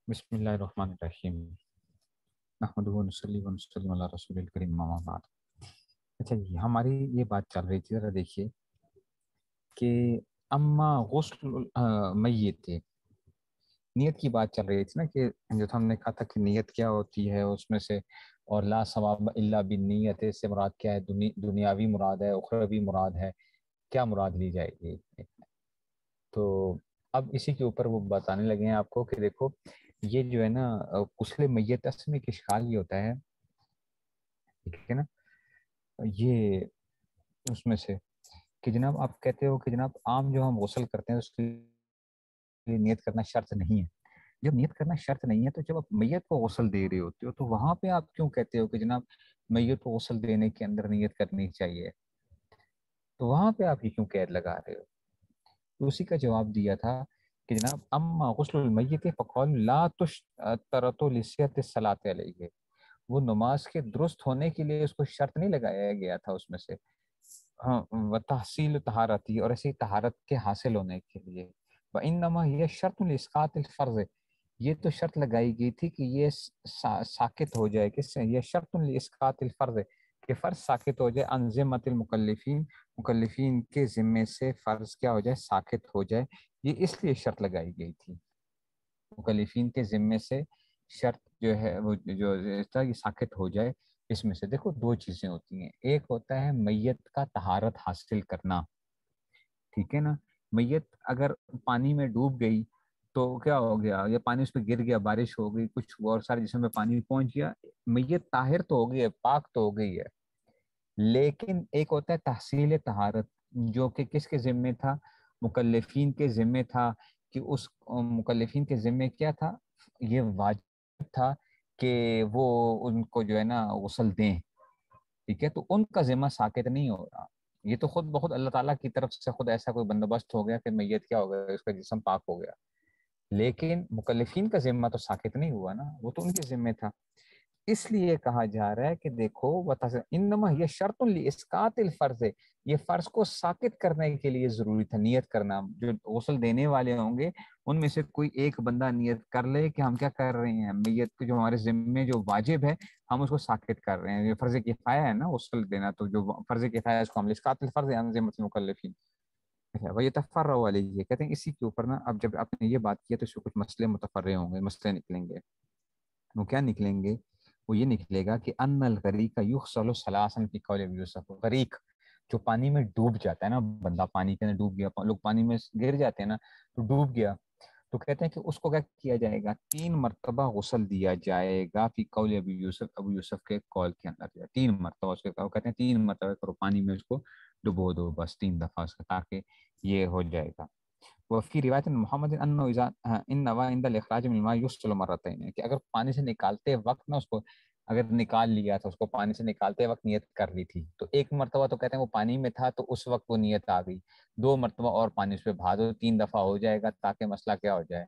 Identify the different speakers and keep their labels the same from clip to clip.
Speaker 1: بسم اللہ الرحمن الرحیم نحمدہ و نصلی و نسلم علی رسول الکریم اما بعد۔ اچھا جی، ہماری یہ بات چل رہی تھی، ذرا دیکھیے کہ اما غسل میت، نیت کی بات چل رہی تھی نا، کہ جو ہم نے کہا تھا کہ نیت کیا ہوتی ہے اس میں سے، اور لا ثواب الا بالنیت سے مراد کیا ہے، دنیاوی مراد ہے، اخروی مراد ہے، کیا مراد لی جائے گی۔ تو اب اسی کے اوپر وہ بتانے لگے ہیں آپ کو کہ دیکھو یہ جو ہے نا غسل میت، اصل میں اشکال یہ ہوتا ہے، ٹھیک ہے نا، یہ اس میں سے کہ جناب آپ کہتے ہو کہ جناب عام جو ہم غسل کرتے ہیں اس کے لیے نیت کرنا شرط نہیں ہے۔ جب نیت کرنا شرط نہیں ہے تو جب آپ میت کو غسل دے رہے ہوتے ہو تو وہاں پہ آپ کیوں کہتے ہو کہ جناب میت کو غسل دینے کے اندر نیت کرنی چاہیے؟ تو وہاں پہ آپ یہ کیوں قید لگا رہے ہو؟ تو اسی کا جواب دیا تھا کہ جناب اما غسل المیت فقال لا تشترط لصحت الصلاۃ علیہ، وہ نماز کے درست ہونے کے لیے اس کو شرط نہیں لگایا گیا تھا اس میں سے، ہاں، و تحصیل طہارتی، اور ایسی طہارت کے حاصل ہونے کے لیے، وانما یہ شرط لاسقاط الفرض، یہ تو شرط لگائی گئی تھی کہ یہ ساقط ہو جائے، کس سے؟ یہ شرط لاسقاط الفرض، کہ فرض ساقط ہو جائے، عن ذمۃ المکلفین، مکلفین کے ذمے سے فرض کیا ہو جائے؟ ساقط ہو جائے۔ یہ اس لیے شرط لگائی گئی تھی، مکلفین کے ذمے سے شرط جو ہے وہ جو یہ ساقط ہو جائے۔ اس میں سے دیکھو دو چیزیں ہوتی ہیں، ایک ہوتا ہے میت کا طہارت حاصل کرنا، ٹھیک ہے نا، میت اگر پانی میں ڈوب گئی تو کیا ہو گیا، یا پانی اس پہ گر گیا، بارش ہو گئی، کچھ اور سارے جسم میں پانی پہنچ گیا، میت طاہر تو ہو گئی ہے، پاک تو ہو گئی ہے، لیکن ایک ہوتا ہے تحصیل طہارت، جو کہ کس کے ذمے تھا؟ مکلفین کے ذمے تھا، کہ اس مکلفین کے ذمے کیا تھا؟ یہ واجب تھا کہ وہ ان کو جو ہے نا غسل دیں، ٹھیک ہے، تو ان کا ذمہ ساقط نہیں ہو رہا، یہ تو خود بخود اللہ تعالیٰ کی طرف سے خود ایسا کوئی بندوبست ہو گیا کہ میت کیا ہو گیا، اس کا جسم پاک ہو گیا، لیکن مکلفین کا ذمہ تو ساقط نہیں ہوا نا، وہ تو ان کے ذمے تھا۔ اس لیے کہا جا رہا ہے کہ دیکھو انما یہ شرط لاسقاط الفرض، یہ فرض کو ساقط کرنے کے لیے ضروری تھا نیت کرنا، جو غسل دینے والے ہوں گے ان میں سے کوئی ایک بندہ نیت کر لے کہ ہم کیا کر رہے ہیں، میت کو جو ہمارے ذمے جو واجب ہے ہم اس کو ساقط کر رہے ہیں، یہ فرض کفایہ ہے نا غسل دینا، تو جو فرض کفایہ ہے اس کو ہم لاسقاط الفرض عن ذمۃ المکلفین، وہ یہ تفرع علیہ، کہتے ہیں اسی کے اوپر نا، اب جب آپ نے یہ بات کی ہے تو اس سے کچھ مسئلے متفرع ہوں گے، مسئلے نکلیں گے، وہ کیا نکلیں گے؟ وہ یہ نکلے گا کہ ان الغریق یغسل ثلاثا فی قول ابی یوسف، غریق جو پانی میں ڈوب جاتا ہے نا، بندہ پانی کے اندر ڈوب گیا، لوگ پانی میں گر جاتے ہیں نا، تو ڈوب گیا، تو کہتے ہیں کہ اس کو کیا کیا جائے گا؟ 3 مرتبہ غسل دیا جائے گا، فی قول ابی یوسف، ابو یوسف کے قول کے اندر 3 مرتبہ اس کے کہتے ہیں 3 مرتبہ کرو، پانی میں اس کو ڈبو دو بس 3 دفعہ اس کا، تاکہ یہ ہو جائے گا۔ وفی روایت محمد انه اذا ان نوا عند الاخراج من الماء يغسل مرتين، کہ اگر پانی سے نکالتے وقت نا اس کو اگر نکال لیا تھا، اس کو پانی سے نکالتے وقت نیت کر لی تھی، تو 1 مرتبہ تو کہتے ہیں وہ پانی میں تھا تو اس وقت وہ نیت آ گئی، 2 مرتبہ اور پانی اس پہ بہا دو، 3 دفعہ ہو جائے گا، تاکہ مسئلہ کیا ہو جائے،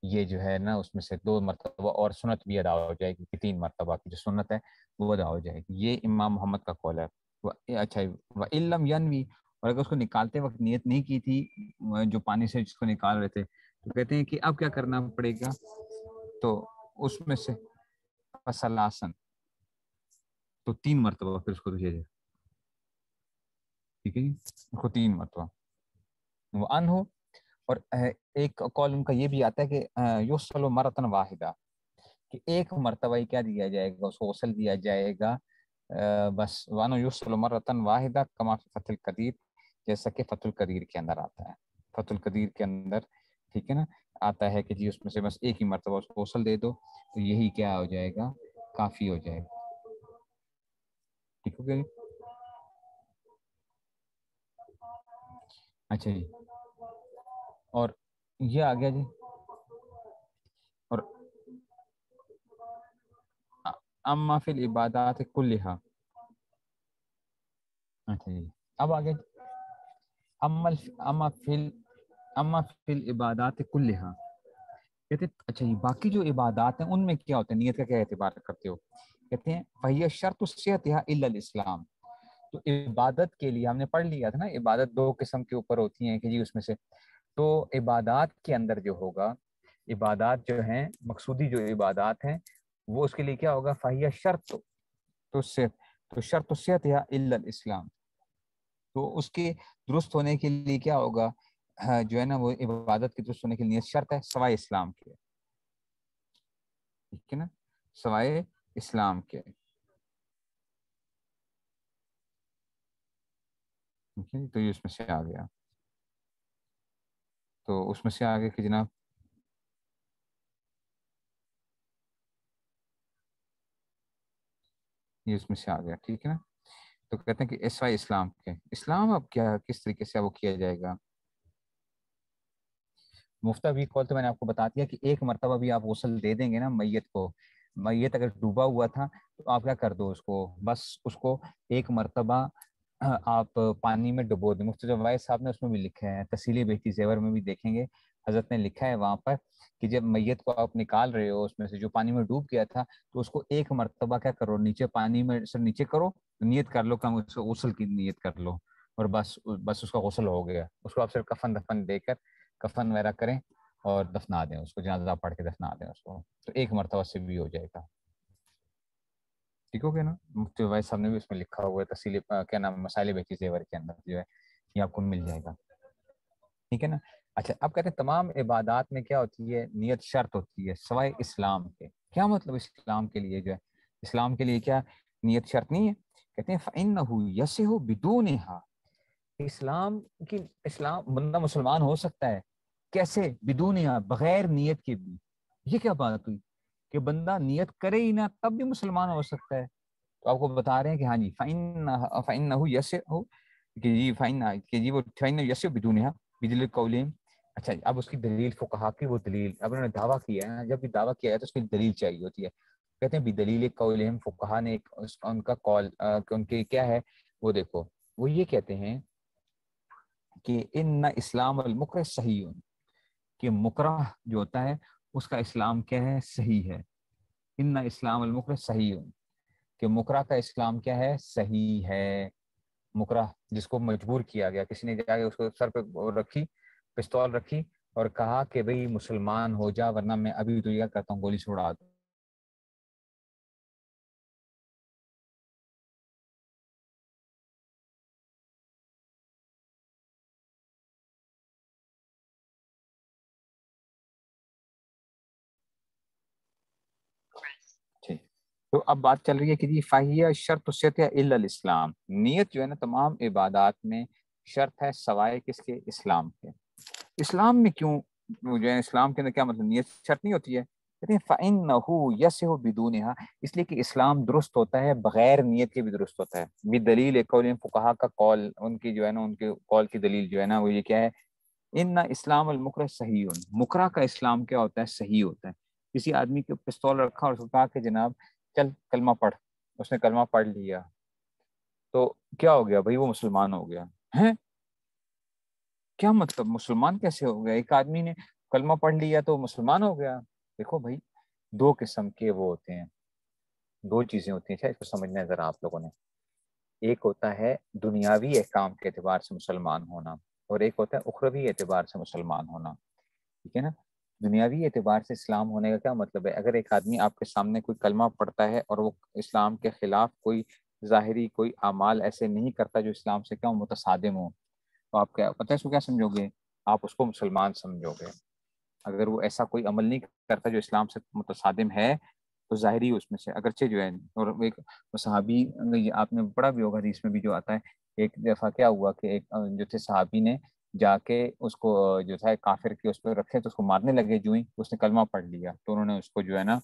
Speaker 1: یہ جو ہے نا اس میں سے 2 مرتبہ اور سنت بھی ادا ہو جائے گی، کہ 3 مرتبہ کی جو سنت ہے وہ ادا ہو جائے گی، یہ امام محمد کا قول ہے۔ اچھا، وَإِلَّمْ يَنْوِي، اور اگر اس کو نکالتے وقت نیت نہیں کی تھی، جو پانی سے جس کو نکال رہے تھے، تو کہتے ہیں کہ اب کیا کرنا پڑے گا؟ تو اس میں سے فسلاسن، تو 3 مرتبہ پھر اس کو دیا جائے، ٹھیک ہے جی، اس کو 3 مرتبہ وہ ان ہو، اور ایک قول ان کا یہ بھی آتا ہے کہ یغسل مرتن واحدہ، کہ 1 مرتبہ ہی کیا دیا جائے گا، اس کو غسل دیا جائے گا، بس وانو یغسل مرتن واحدہ کما فی فتح القدیر، جیسا کہ فتح القدیر کے اندر آتا ہے، فتح القدیر کے اندر، ٹھیک ہے نا، آتا ہے کہ جی اس میں سے بس 1 ہی مرتبہ اس کو غسل دے دو، تو یہی کیا ہو جائے گا؟ کافی ہو جائے گا، ٹھیک ہو گیا جی؟ اچھا جی، اور یہ آ گیا جی، اور اما فی العبادات کلھا، اچھا جی، اب آگے اما فی العبادات کلھا، کہتے ہیں اچھا جی باقی جو عبادات ہیں ان میں کیا ہوتا ہے، نیت کا کیا اعتبار کرتے ہو؟ کہتے ہیں فہی شرط صحتها الا الاسلام، تو عبادت کے لیے ہم نے پڑھ لیا تھا نا، عبادت 2 قسم کے اوپر ہوتی ہیں کہ جی اس میں سے، تو عبادات کے اندر جو ہوگا عبادات جو ہیں، مقصودی جو عبادات ہیں، وہ اس کے لیے کیا ہوگا؟ فہیہ شرط، تو شرط صحت یا الا الاسلام، تو اس کے درست ہونے کے لیے کیا ہوگا؟ جو ہے نا وہ عبادت کے درست ہونے کے لیے شرط ہے سوائے اسلام کے، ٹھیک ہے نا، سوائے اسلام کے، تو یہ اس میں سے آ گیا، تو اس میں سے آگے کہ جناب یہ اس میں سے آ گیا، ٹھیک ہے نا، تو کہتے ہیں کہ سوائے اسلام کے، اسلام اب کیا کس طریقے سے وہ کیا جائے گا؟ مفتہ بھی کال تو میں نے آپ کو بتا دیا کہ ایک مرتبہ بھی آپ غسل دے دیں گے نا میت کو، میت اگر ڈوبا ہوا تھا تو آپ کیا کر دو اس کو، بس اس کو ایک مرتبہ آپ پانی میں ڈبو دیں۔ مفتی جوائد صاحب نے اس میں بھی لکھا ہے، تسیلی بہتی زیور میں بھی دیکھیں گے، حضرت نے لکھا ہے وہاں پر کہ جب میت کو آپ نکال رہے ہو اس میں سے جو پانی میں ڈوب گیا تھا، تو اس کو ایک مرتبہ کیا کرو، نیچے پانی میں سر نیچے کرو، نیت کر لو کہ ہم اس کو غسل کی نیت کر لو، اور بس اس کا غسل ہو گیا، اس کو آپ صرف کفن دفن دے کر کفن وغیرہ کریں اور دفنا دیں اس کو، جنازہ پڑھ کے دفنا دیں اس کو، تو ایک مرتبہ سے بھی ہو جائے گا، ٹھیک ہو گیا نا۔ مفتی وائز صاحب نے بھی اس میں لکھا ہوا ہے تفصیلی کیا نام مسائل بہتی زیور کے اندر جو ہے یہ آپ کو مل جائے گا، ٹھیک ہے نا۔ اچھا اب کہتے ہیں تمام عبادات میں کیا ہوتی ہے؟ نیت شرط ہوتی ہے سوائے اسلام کے، کیا مطلب اسلام کے لیے جو ہے، اسلام کے لیے کیا نیت شرط نہیں ہے؟ کہتے ہیں فَإِنَّهُ يَصِحُ بِدُونِهَا، اسلام بندہ مسلمان ہو سکتا ہے کیسے؟ بدونیا، بغیر نیت کے بھی، یہ کیا بات ہوئی کہ بندہ نیت کرے ہی نہ تب بھی مسلمان ہو سکتا ہے؟ تو آپ کو بتا رہے ہیں کہ ہاں جی فَإِنَّهُ يَسِعُ، کہ جی وہ فَإِنَّهُ يَسِعُ بِدُونِهَا بدلیل قولین۔ اچھا اب اس کی دلیل فقہا کی، وہ دلیل اب انہوں نے دعویٰ کیا ہے، جب بھی دعویٰ کیا ہے تو اس کی دلیل چاہیے ہوتی ہے، کہتے ہیں بدلیل قولہم، فقہا نے ان کا قول ان کے کیا ہے وہ دیکھو، وہ یہ کہتے ہیں کہ ان اسلام المکرہ صحیح، کہ مکرہ جو ہوتا ہے اس کا اسلام کیا ہے؟ صحیح ہے، ان اسلام المکرہ صحیح، کہ مکرہ کا اسلام کیا ہے؟ صحیح ہے، مکرہ جس کو مجبور کیا گیا، کسی نے جا کے اس کو سر پہ رکھی، پستول رکھی اور کہا کہ بھئی مسلمان ہو جا ورنہ میں ابھی تو یہ کرتا ہوں گولی سے اڑا دوں۔ ٹھیک، تو اب بات چل رہی ہے کہ جی فاہیہ شرط صحت الا الاسلام، نیت جو ہے نا تمام عبادات میں شرط ہے سوائے کس کے؟ اسلام کے۔ اسلام میں کیوں جو ہے اسلام کے اندر کیا مطلب نیت شرط نہیں ہوتی ہے؟ کہتے ہیں فَإِنَّهُ يَصِحُ بِدُونِهَا، اس لیے کہ اسلام درست ہوتا ہے بغیر نیت کے بھی درست ہوتا ہے، بدلیل قول فقہا کا قول، ان کی جو ہے نا ان کے قول کی دلیل جو ہے نا وہ یہ کیا ہے؟ ان اسلام المکرہ صحیح، مکرہ کا اسلام کیا ہوتا ہے؟ صحیح ہوتا ہے۔ کسی آدمی کے پستول رکھا اور اس کو کہا کہ جناب چل کلمہ پڑھ، اس نے کلمہ پڑھ لیا تو کیا ہو گیا بھائی؟ وہ مسلمان ہو گیا ہے۔ کیا مطلب مسلمان کیسے ہو گیا؟ ایک آدمی نے کلمہ پڑھ لیا تو مسلمان ہو گیا؟ دیکھو بھائی دو قسم کے وہ ہوتے ہیں، دو چیزیں ہوتی ہیں، شاید اس کو سمجھنا ہے ذرا آپ لوگوں نے، ایک ہوتا ہے دنیاوی احکام کے اعتبار سے مسلمان ہونا، اور ایک ہوتا ہے اخروی اعتبار سے مسلمان ہونا، ٹھیک ہے نا۔ دنیاوی اعتبار سے اسلام ہونے کا کیا مطلب ہے؟ اگر ایک آدمی آپ کے سامنے کوئی کلمہ پڑھتا ہے اور وہ اسلام کے خلاف کوئی ظاہری کوئی اعمال ایسے نہیں کرتا جو اسلام سے کیا متصادم ہو، تو آپ کیا پتہ ہے اس کو کیا سمجھو گے؟ آپ اس کو مسلمان سمجھو گے۔ اگر وہ ایسا کوئی عمل نہیں کرتا جو اسلام سے متصادم ہے تو ظاہری اس میں سے اگرچہ جو ہے، اور ایک صحابی آپ نے پڑھا بھی ہوگا حدیث میں بھی جو آتا ہے، ایک دفعہ کیا ہوا کہ ایک جو تھے صحابی نے جا کے اس کو جو تھا کافر کے اس پہ رکھے تو اس کو مارنے لگے، جو ہی اس نے کلمہ پڑھ لیا تو انہوں نے اس کو جو ہے نا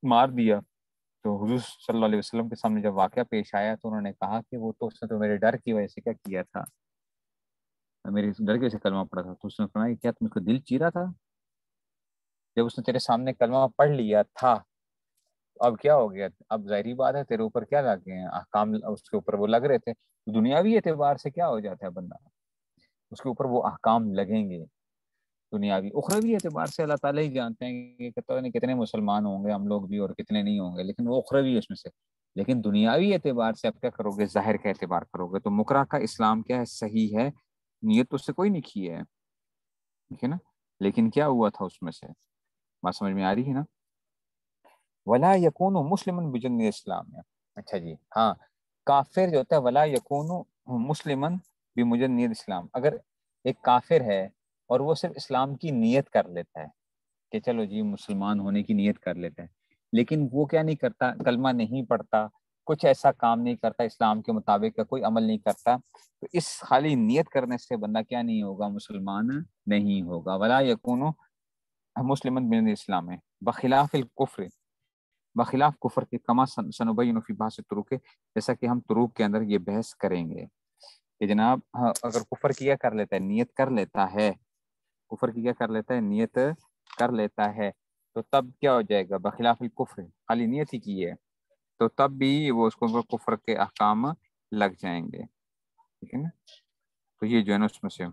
Speaker 1: مار دیا۔ تو حضور صلی اللہ علیہ وسلم کے سامنے جب واقعہ پیش آیا تو انہوں نے کہا کہ وہ تو اس نے تو میرے ڈر کی وجہ سے کیا کیا تھا، میرے ڈر کی وجہ سے کلمہ پڑھا تھا، تو اس نے فرمایا کیا تم اس کو دل چیرا تھا؟ جب اس نے تیرے سامنے کلمہ پڑھ لیا تھا اب کیا ہو گیا؟ اب ظاہری بات ہے تیرے اوپر کیا لگ گئے ہیں احکام، اس کے اوپر وہ لگ رہے تھے، دنیاوی اعتبار سے کیا ہو جاتا ہے بندہ، اس کے اوپر وہ احکام لگیں گے دنیاوی۔ اخروی اعتبار سے اللہ تعالیٰ ہی جانتے ہیں کہ پتہ نہیں کتنے مسلمان ہوں گے ہم لوگ بھی اور کتنے نہیں ہوں گے، لیکن وہ اخروی اس میں سے، لیکن دنیاوی اعتبار سے آپ کیا کرو گے؟ ظاہر کا اعتبار کرو گے۔ تو مکرہ کا اسلام کیا ہے؟ صحیح ہے، نیت تو اس سے کوئی نہیں کی ہے، ٹھیک ہے نا۔ لیکن کیا ہوا تھا اس میں سے، بات سمجھ میں آ رہی ہے نا؟ ولا یکون مسلمن بجن اسلام ہے. اچھا جی ہاں، کافر جو ہوتا ہے ولا یکون مسلمن بمجن اسلام، اگر ایک کافر ہے اور وہ صرف اسلام کی نیت کر لیتا ہے کہ چلو جی مسلمان ہونے کی نیت کر لیتا ہے، لیکن وہ کیا نہیں کرتا، کلمہ نہیں پڑھتا، کچھ ایسا کام نہیں کرتا اسلام کے مطابق کا، کوئی عمل نہیں کرتا، تو اس خالی نیت کرنے سے بندہ کیا نہیں ہوگا، مسلمان نہیں ہوگا. ولا یکون مسلمن بن اسلام ہے بخلاف الکفر، بخلاف کفر کے، کما سنبین فی بحث طرق، جیسا کہ ہم طرق کے اندر یہ بحث کریں گے کہ جناب اگر کفر کیا کر لیتا ہے، نیت کر لیتا ہے، کفر کی کیا کر لیتا ہے، نیت کر لیتا ہے، تو تب کیا ہو جائے گا، بخلاف الکفر، خالی نیت ہی کی ہے تو تب بھی وہ اس کو کفر کے احکام لگ جائیں گے. ٹھیک ہے نا؟ تو یہ جو ہے نا اس میں سے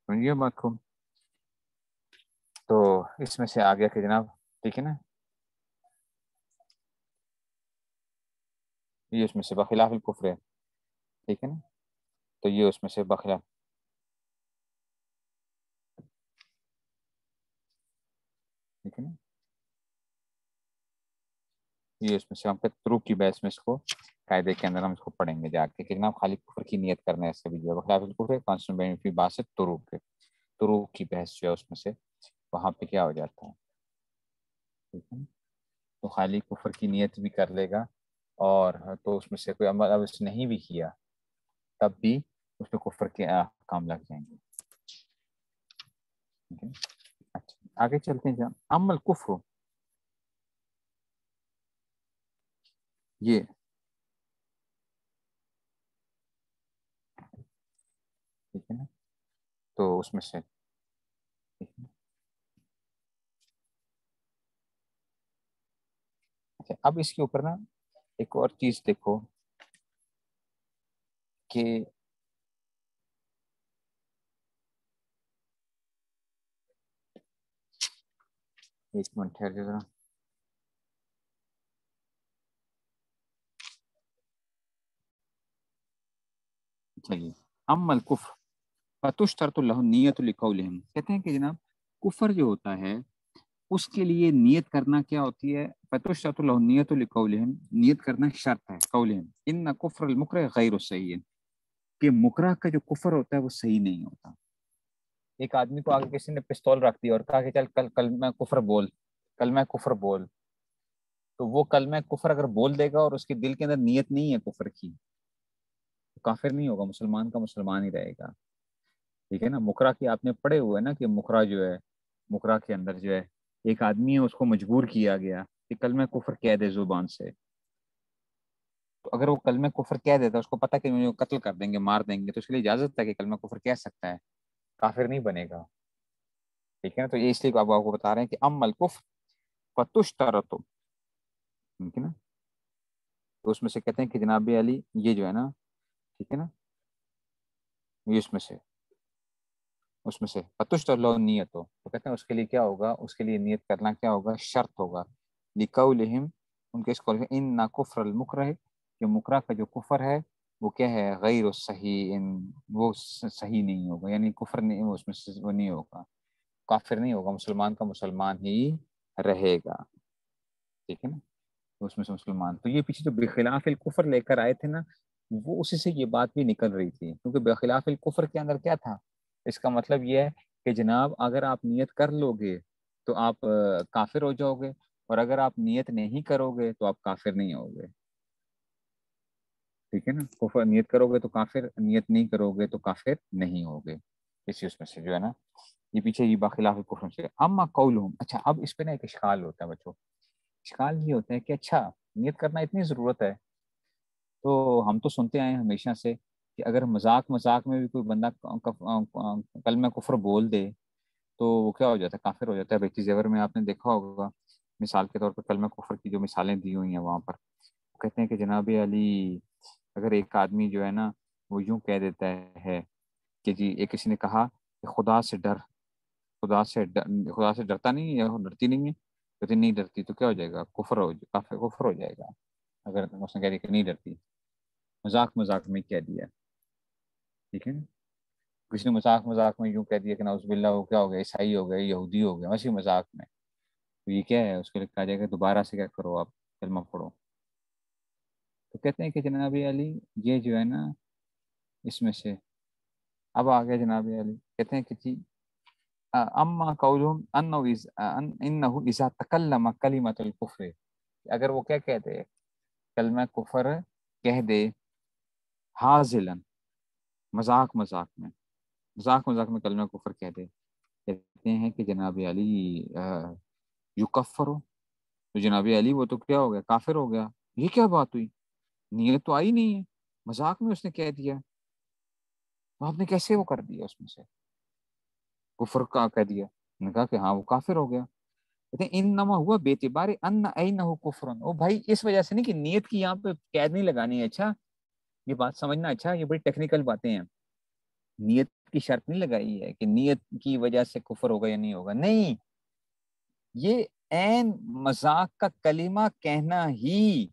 Speaker 1: سمجھیے بات کو. تو اس میں سے آ گیا کہ جناب ٹھیک ہے نا، یہ اس میں سے بخلاف الکفر ہے. ٹھیک ہے نا، تو یہ اس میں سے بخلاف، ٹھیک ہے نا، یہ اس میں سے ہم تروک کی بحث میں اس کو قاعدے کے اندر ہم اس کو پڑھیں گے جا کے کہ جناب خالی کفر کی نیت کرنے سے بھی جو ہے بخلاف الکفر کانسٹنٹ فی بحث تروک کے، تروک کی بحث جو ہے اس میں سے وہاں پہ کیا ہو جاتا ہے. ٹھیک ہے نا، تو خالی کفر کی نیت بھی کر لے گا اور تو اس میں سے کوئی عمل اب اس نے نہیں بھی کیا تب بھی اس پہ کفر کے احکام لگ جائیں گے. ٹھیک ہے، اچھا آگے چلتے ہیں جناب. عمل کفر، یہ ٹھیک ہے نا، تو اس میں سے ٹھیک ہے نا؟ اچھا اب اس کے اوپر نا ایک اور چیز دیکھو کہ ایک منٹ ٹھہر جائے ذرا. چلیے، اما الکفر فتشترط له نیت لقولہم، کہتے ہیں کہ جناب کفر جو ہوتا ہے اس کے لیے نیت کرنا کیا ہوتی ہے، فتشترط له نیت لقولہم، نیت کرنا شرط ہے، قولہم ان کفر المکرہ غیر صحیح، کہ مکرہ کا جو کفر ہوتا ہے وہ صحیح نہیں ہوتا. ایک آدمی کو آگے کسی نے پستول رکھ دی اور کہا کہ چل کل کلمہ کفر بول، کلمہ کفر بول، تو وہ کلمہ کفر اگر بول دے گا اور اس کے دل کے اندر نیت نہیں ہے کفر کی، تو کافر نہیں ہوگا، مسلمان کا مسلمان ہی رہے گا. ٹھیک ہے نا، مکرہ کی آپ نے پڑھے ہوئے نا کہ مکرہ جو ہے، مکرہ کے اندر جو ہے ایک آدمی ہے اس کو مجبور کیا گیا کہ کلمہ کفر کہہ دے زبان سے، تو اگر وہ کلمہ کفر کہہ دیتا، اس کو پتہ کہ مجھے قتل کر دیں گے، مار دیں گے، تو اس کے لیے اجازت ہے کہ کلمہ کفر کہہ سکتا ہے، کافر نہیں بنے گا. ٹھیک ہے نا، تو یہ اس لیے آپ کو بتا رہے ہیں کہ ام الکفر فتشترط، ٹھیک ہے نا، تو اس میں سے کہتے ہیں کہ جناب علی یہ جو ہے نا، ٹھیک ہے نا، یہ اس میں سے فتشترط لو نیت ہو، تو کہتے ہیں اس کے لیے کیا ہوگا، اس کے لیے نیت کرنا کیا ہوگا، شرط ہوگا، لقولہم، ان کے اس قول ان کفر المکرہ، کہ مکرہ کا جو کفر ہے وہ کیا ہے، غیر صحیح، وہ صحیح نہیں ہوگا، یعنی کفر نہیں، اس میں سے وہ نہیں ہوگا، کافر نہیں ہوگا، مسلمان کا مسلمان ہی رہے گا. ٹھیک ہے نا، تو اس میں سے مسلمان، تو یہ پیچھے جو بخلاف الکفر لے کر آئے تھے نا، وہ اسی سے یہ بات بھی نکل رہی تھی، کیونکہ بخلاف الکفر کے اندر کیا تھا، اس کا مطلب یہ ہے کہ جناب اگر آپ نیت کر لو گے تو آپ کافر ہو جاؤ گے، اور اگر آپ نیت نہیں کرو گے تو آپ کافر نہیں ہوگے. ٹھیک ہے نا، کفر نیت کرو گے تو کافر، نیت نہیں کرو گے تو کافر نہیں ہوگے. اسی اس میں سے جو ہے نا یہ پیچھے یہ بخلاف الکفر سے. اما قولہم، اچھا اب اس پہ نا ایک اشکال ہوتا ہے بچوں، اشکال یہ ہوتا ہے کہ اچھا نیت کرنا اتنی ضرورت ہے، تو ہم تو سنتے آئے ہیں ہمیشہ سے کہ اگر مذاق مذاق میں بھی کوئی بندہ کلمہ کفر بول دے تو وہ کیا ہو جاتا ہے، کافر ہو جاتا ہے. بیتی زیور میں آپ نے دیکھا ہوگا، مثال کے طور پر کلمہ کفر کی جو مثالیں دی ہوئی ہیں وہاں پر کہتے ہیں کہ جناب علی اگر ایک آدمی جو ہے نا وہ یوں کہہ دیتا ہے کہ جی، ایک کسی نے کہا کہ خدا سے ڈر، خدا سے ڈرتا نہیں ہے یا ڈرتی نہیں ہے، کہتے نہیں ڈرتی، تو کیا ہو جائے گا، کفر ہو جائے گا. اگر اس نے کہہ دیا کہ نہیں ڈرتی، مذاق مذاق میں کہہ دیا. ٹھیک ہے نا، کسی نے مذاق مذاق میں یوں کہہ دیا کہ نعوذ باللہ وہ کیا ہو گیا، عیسائی ہو گئے، یہودی ہو گیا، اسی مذاق میں، تو یہ کیا ہے، اس کے لیے کہا جائے گا دوبارہ سے کیا کرو، آپ کلمہ پڑھو۔ تو کہتے ہیں کہ جناب علی یہ جو ہے نا اس میں سے اب آ گیا جناب علی، کہتے ہیں کہ جی اما قولہم انہ اذا تکلم کلمۃ الکفر، اگر وہ کیا کہتے ہیں، کلمہ کفر کہہ دے، حاضلا، مذاق مذاق میں، مذاق مذاق میں کلمہ کفر کہہ دے، کہتے ہیں کہ جناب علی یکفر، تو جناب علی وہ تو کیا ہو گیا، کافر ہو گیا۔ یہ کیا بات ہوئی، نیت تو آئی نہیں ہے، مذاق میں اس نے کہہ دیا، تو آپ نے کیسے وہ کر دیا، اس میں سے کفر کا کہہ دیا؟ نے کہا کہ ہاں وہ کافر ہو گیا۔ کہتے ہیں انما ہوا بیتبار ان اینہ کفرن، او بھائی اس وجہ سے نہیں کہ نیت کی یہاں پہ قید نہیں لگانی ہے، اچھا یہ بات سمجھنا، اچھا یہ بڑی ٹیکنیکل باتیں ہیں، نیت کی شرط نہیں لگائی ہے کہ نیت کی وجہ سے کفر ہوگا یا نہیں ہوگا، نہیں، یہ عین مذاق کا کلمہ کہنا ہی،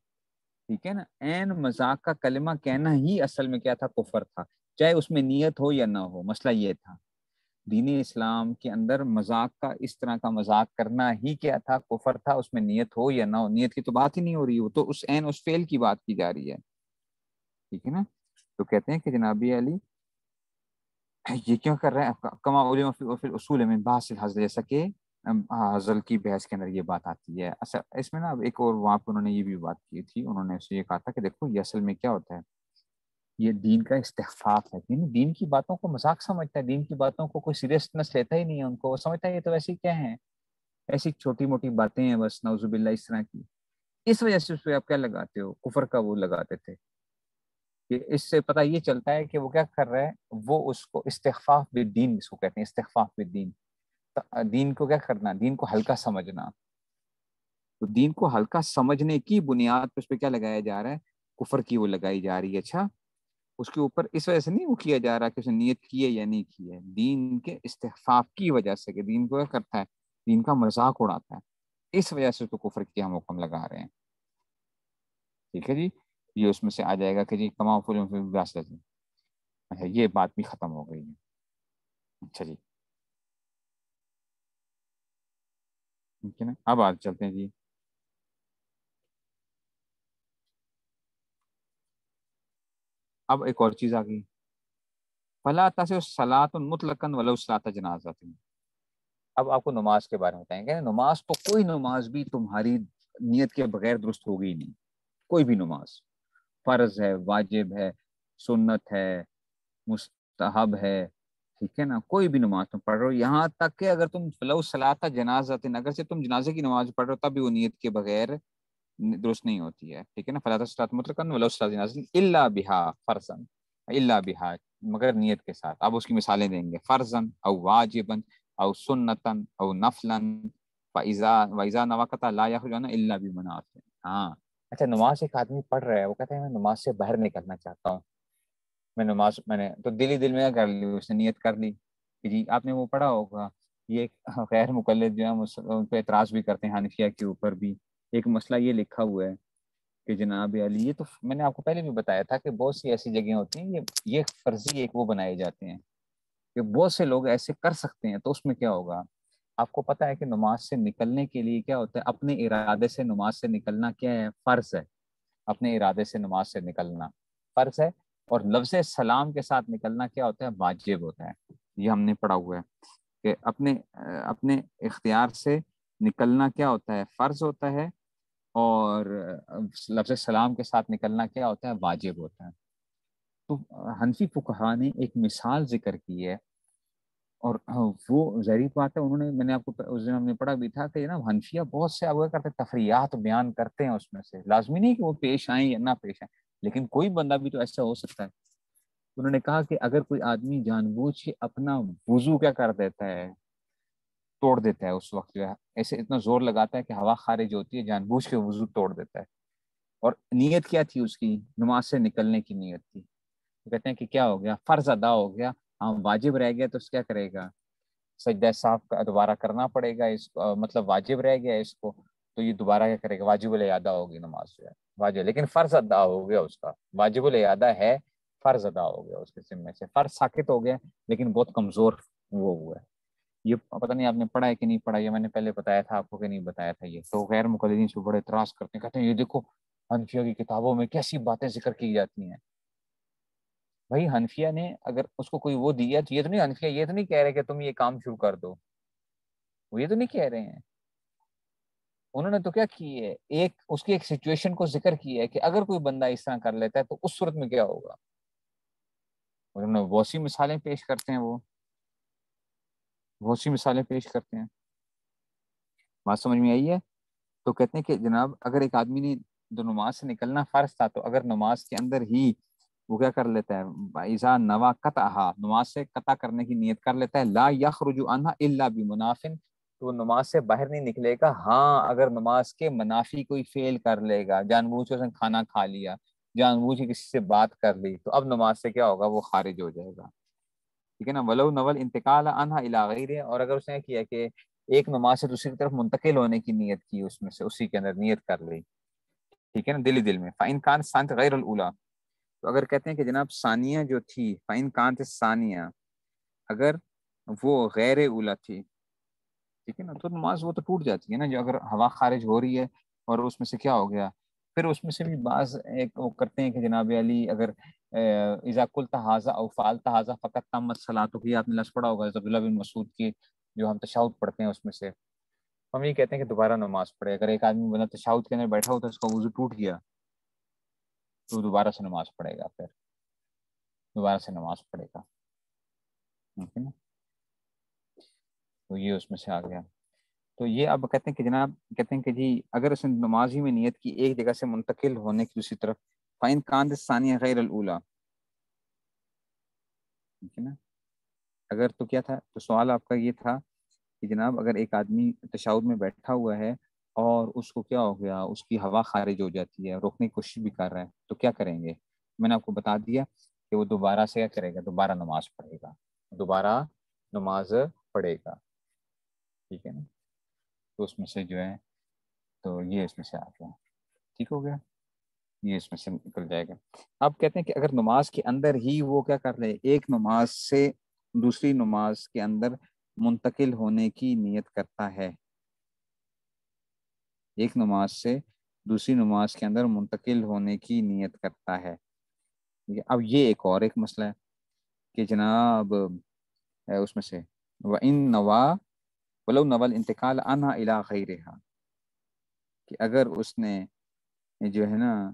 Speaker 1: ٹھیک ہے نا، عین مذاق کا کلمہ کہنا ہی اصل میں کیا تھا، کفر تھا، چاہے اس میں نیت ہو یا نہ ہو، مسئلہ یہ تھا دین اسلام کے اندر مذاق کا، اس طرح کا مذاق کرنا ہی کیا تھا، کفر تھا، اس میں نیت ہو یا نہ ہو، نیت کی تو بات ہی نہیں ہو رہی، وہ تو اس عین اس فعل کی بات کی جا رہی ہے، ٹھیک ہے نا۔ تو کہتے ہیں کہ جناب علی یہ کیوں کر رہے ہیں، کما علم فی الاصول من بحث الحزل، جیسا کہ حزل کی بحث کے اندر یہ بات آتی ہے، اصل اس میں نا ایک اور وہاں پہ انہوں نے یہ بھی بات کی تھی، انہوں نے اسے یہ کہا تھا کہ دیکھو یہ اصل میں کیا ہوتا ہے، یہ دین کا استخفاف ہے، دین کی باتوں کو مذاق سمجھتا ہے، دین کی باتوں کو کوئی سیریسنس لیتا ہی نہیں ہے، ان کو وہ سمجھتا ہے یہ تو ویسے کیا ہیں، ایسی چھوٹی موٹی باتیں ہیں بس، نعوذ باللہ اس طرح کی، اس وجہ سے اس پہ آپ کیا لگاتے ہو، کفر کا وہ لگاتے تھے، کہ اس سے پتہ یہ چلتا ہے کہ وہ کیا کر رہا ہے، وہ اس کو استخفاف بالدین، اس کو کہتے ہیں استخفاف بالدین، دین کو کیا کرنا، دین کو ہلکا سمجھنا، تو دین کو ہلکا سمجھنے کی بنیاد پہ اس پہ کیا لگایا جا رہا ہے، کفر کی وہ لگائی جا رہی ہے، اچھا اس کے اوپر اس وجہ سے نہیں وہ کیا جا رہا کہ اس نے نیت کی ہے یا نہیں کی ہے، دین کے استخفاف کی وجہ سے، کہ دین کو کیا کرتا ہے، دین کا مذاق اڑاتا ہے، اس وجہ سے اس کو کفر کی ہم حکم لگا رہے ہیں، ٹھیک ہے جی، یہ اس میں سے آ جائے گا کہ جی کما اچھا یہ بات بھی ختم ہو گئی ہے، اچھا جی ٹھیک ہے نا، اب آج چلتے ہیں جی، اب ایک اور چیز آ گئی، فلا تصح صلاۃ مطلقاً ولو صلاۃ جنازہ، اب آپ کو نماز کے بارے میں بتائیں گے، نماز تو کوئی نماز بھی تمہاری نیت کے بغیر درست ہوگی ہی نہیں، کوئی بھی نماز، فرض ہے، واجب ہے، سنت ہے، مستحب ہے، ٹھیک ہے نا، کوئی بھی نماز تم پڑھ رہے ہو، یہاں تک کہ اگر تم لو صلاۃ جنازہ، اگر سے تم جنازے کی نماز پڑھ رہے ہو تب بھی وہ نیت کے بغیر درست نہیں ہوتی ہے، ٹھیک ہے نا، فلا صلاۃ مطلقاً ولو صلاۃ جنازہ الا بہا فرضا، الا بہا، مگر نیت کے ساتھ، اب اس کی مثالیں دیں گے، فرضا او واجبا او سنتن او نفلن فاذا نوقت لا يخرجون الا بمناسب، ہاں اچھا نماز ایک آدمی پڑھ رہا ہے، وہ کہتا ہے میں نماز سے باہر نکلنا چاہتا ہوں، میں نماز میں نے تو دل ہی دل میں کر لی، اس نے نیت کر لی کہ جی، آپ نے وہ پڑھا ہوگا، یہ ایک غیر مقلد جو ہے ان پہ اعتراض بھی کرتے ہیں، حنفیہ کے اوپر بھی ایک مسئلہ یہ لکھا ہوا ہے کہ جناب علی، یہ تو میں نے آپ کو پہلے بھی بتایا تھا کہ بہت سی ایسی جگہیں ہوتی ہیں، یہ فرضی ایک وہ بنائے جاتے ہیں کہ بہت سے لوگ ایسے کر سکتے ہیں، تو اس میں کیا ہوگا، آپ کو پتا ہے کہ نماز سے نکلنے کے لیے کیا ہوتا ہے، اپنے ارادے سے نماز سے نکلنا کیا ہے، فرض ہے، اپنے ارادے سے نماز سے نکلنا فرض ہے، اور لفظ سلام کے ساتھ نکلنا کیا ہوتا ہے، واجب ہوتا ہے، یہ ہم نے پڑھا ہوا ہے کہ اپنے اختیار سے نکلنا کیا ہوتا ہے، فرض ہوتا ہے، اور لفظ سلام کے ساتھ نکلنا کیا ہوتا ہے، واجب ہوتا ہے۔ تو حنفی فقہا نے ایک مثال ذکر کی ہے، اور وہ ظاہری بات ہے، انہوں نے، میں نے آپ کو اس دن ہم نے پڑھا بھی تھا کہ نا حنفیہ بہت سے آگے کرتے تفریحات بیان کرتے ہیں، اس میں سے لازمی نہیں کہ وہ پیش آئیں یا نہ پیش آئیں، لیکن کوئی بندہ بھی تو ایسا ہو سکتا ہے، انہوں نے کہا کہ اگر کوئی آدمی جان بوجھ کے اپنا وضو کیا کر دیتا ہے، توڑ دیتا ہے، اس وقت جو ہے ایسے اتنا زور لگاتا ہے کہ ہوا خارج ہوتی ہے، جان بوجھ کے وضو توڑ دیتا ہے، اور نیت کیا تھی اس کی، نماز سے نکلنے کی نیت تھی، تو کہتے ہیں کہ کیا ہو گیا، فرض ادا ہو گیا، ہاں واجب رہ گیا، تو اس کیا کرے گا، سجدہ صاحب کا دوبارہ کرنا پڑے گا، اس کو مطلب واجب رہ گیا اس کو، تو یہ دوبارہ کیا کرے گا، واجب الادا ہوگی نماز جو ہے، واجب، لیکن فرض ادا ہو گیا اس کا، واجب الادا ہے، فرض ادا ہو گیا اس کے ذمے سے، فرض ساقط ہو گیا لیکن بہت کمزور وہ ہوا ہے. یہ پتہ نہیں آپ نے پڑھا ہے کہ نہیں پڑھا، یہ میں نے پہلے بتایا تھا آپ کو کہ نہیں بتایا تھا. یہ تو غیر مقلدین سے بڑے اعتراض کرتے ہیں، کہتے ہیں یہ دیکھو حنفیہ کی کتابوں میں کیسی باتیں ذکر کی جاتی ہیں. بھائی حنفیہ نے اگر اس کو کوئی وہ دیا تو یہ تو نہیں، حنفیہ یہ تو نہیں کہہ رہے کہ تم یہ کام شروع کر دو، وہ یہ تو نہیں کہہ رہے ہیں. انہوں نے تو کیا کی ہے، ایک اس کی ایک سچویشن کو ذکر کیا ہے کہ اگر کوئی بندہ اس طرح کر لیتا ہے تو اس صورت میں کیا ہوگا. انہوں نے بہت سی مثالیں پیش کرتے ہیں، وہ بہت سی مثالیں پیش کرتے ہیں. بات سمجھ میں آئی ہے؟ تو کہتے ہیں کہ جناب اگر ایک آدمی نے جو نماز سے نکلنا فرض تھا، تو اگر نماز کے اندر ہی وہ کیا کر لیتا ہے، اذا نوا قطعها، نماز سے قطع کرنے کی نیت کر لیتا ہے، لا یخرج عنها الا بمناف، تو وہ نماز سے باہر نہیں نکلے گا ہاں اگر نماز کے منافی کوئی فعل کر لے گا، جان بوجھ کے اس نے کھانا کھا لیا، جان بوجھ کے کسی سے بات کر لی، تو اب نماز سے کیا ہوگا، وہ خارج ہو جائے گا. ٹھیک ہے نا. ولو نول انتقال عنها الى غیرہ، اور اگر اس نے کیا کہ ایک نماز سے دوسری طرف منتقل ہونے کی نیت کی، اس میں سے اسی کے اندر نیت کر لی، ٹھیک ہے نا، دل میں. فإن كان سانت غیر الاولى، تو اگر کہتے ہیں کہ جناب ثانیہ جو تھی، فإن كانت ثانیہ، اگر وہ غیر اولا تھی، ٹھیک ہے نا، تو نماز وہ تو ٹوٹ جاتی ہے نا. جو اگر ہوا خارج ہو رہی ہے اور اس میں سے کیا ہو گیا، پھر اس میں سے بھی بعض ایک وہ کرتے ہیں کہ جناب علی اگر اذا قلت هذا او فعلت هذا فقط تمت صلاۃ، کی آپ نے لفظ پڑھا ہوگا عبداللہ بن مسعود کی جو ہم تشہد پڑھتے ہیں اس میں سے. ہم یہ کہتے ہیں کہ دوبارہ نماز پڑھے. اگر ایک آدمی بنا تشہد کے اندر بیٹھا ہو تو اس کا وضو ٹوٹ گیا تو دوبارہ سے نماز پڑھے گا، پھر دوبارہ سے نماز پڑھے گا. تو یہ اس میں سے آ گیا. تو یہ اب کہتے ہیں کہ جناب کہتے ہیں کہ جی اگر اس نے نماز ہی میں نیت کی ایک جگہ سے منتقل ہونے کی دوسری طرف، فائن کاند ثانیہ غیر الاولا، ٹھیک ہے نا. اگر تو کیا تھا، تو سوال آپ کا یہ تھا کہ جناب اگر ایک آدمی تشہد میں بیٹھا ہوا ہے اور اس کو کیا ہو گیا، اس کی ہوا خارج ہو جاتی ہے، روکنے کی کوشش بھی کر رہا ہے، تو کیا کریں گے. میں نے آپ کو بتا دیا کہ وہ دوبارہ سے کیا کرے گا، دوبارہ نماز پڑھے گا، دوبارہ نماز پڑھے گا. ٹھیک ہے نا. تو اس میں سے جو ہے تو یہ اس میں سے آ گیا، ٹھیک ہو گیا، یہ اس میں سے نکل جائے گا. اب کہتے ہیں کہ اگر نماز کے اندر ہی وہ کیا کر لے، ایک نماز سے دوسری نماز کے اندر منتقل ہونے کی نیت کرتا ہے، ایک نماز سے دوسری نماز کے اندر منتقل ہونے کی نیت کرتا ہے. اب یہ ایک اور ایک مسئلہ ہے کہ جناب اس میں سے وَإِن نَوَا وَلَوْ نَوَا الْإِنْتِقَالَ عَنْهَا إِلَىٰ غَيْرِهَا، کہ اگر اس نے جو ہے نا